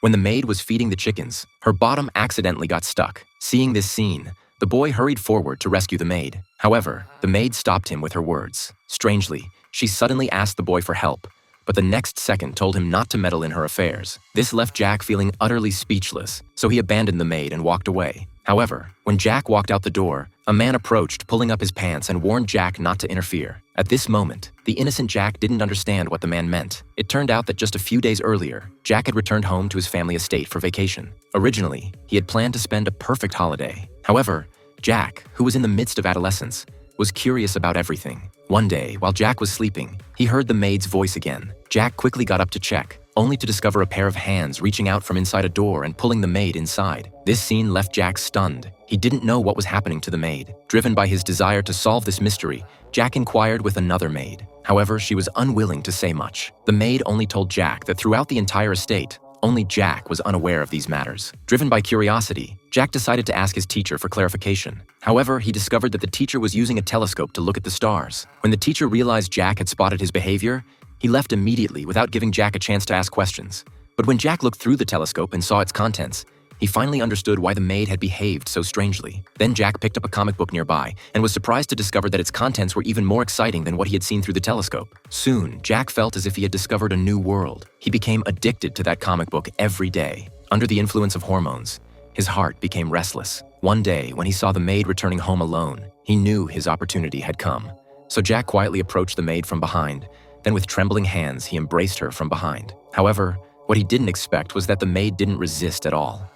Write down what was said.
When the maid was feeding the chickens, her bottom accidentally got stuck. Seeing this scene, the boy hurried forward to rescue the maid. However, the maid stopped him with her words. Strangely, she suddenly asked the boy for help, but the next second told him not to meddle in her affairs. This left Jack feeling utterly speechless, so he abandoned the maid and walked away. However, when Jack walked out the door, a man approached, pulling up his pants and warned Jack not to interfere. At this moment, the innocent Jack didn't understand what the man meant. It turned out that just a few days earlier, Jack had returned home to his family estate for vacation. Originally, he had planned to spend a perfect holiday. However, Jack, who was in the midst of adolescence, was curious about everything. One day, while Jack was sleeping, he heard the maid's voice again. Jack quickly got up to check, only to discover a pair of hands reaching out from inside a door and pulling the maid inside. This scene left Jack stunned. He didn't know what was happening to the maid. Driven by his desire to solve this mystery, Jack inquired with another maid. However, she was unwilling to say much. The maid only told Jack that throughout the entire estate, only Jack was unaware of these matters. Driven by curiosity, Jack decided to ask his teacher for clarification. However, he discovered that the teacher was using a telescope to look at the stars. When the teacher realized Jack had spotted his behavior, he left immediately without giving Jack a chance to ask questions. But when Jack looked through the telescope and saw its contents, he finally understood why the maid had behaved so strangely. Then Jack picked up a comic book nearby and was surprised to discover that its contents were even more exciting than what he had seen through the telescope. Soon, Jack felt as if he had discovered a new world. He became addicted to that comic book every day. Under the influence of hormones, his heart became restless. One day, when he saw the maid returning home alone, he knew his opportunity had come. So Jack quietly approached the maid from behind. Then with trembling hands, he embraced her from behind. However, what he didn't expect was that the maid didn't resist at all.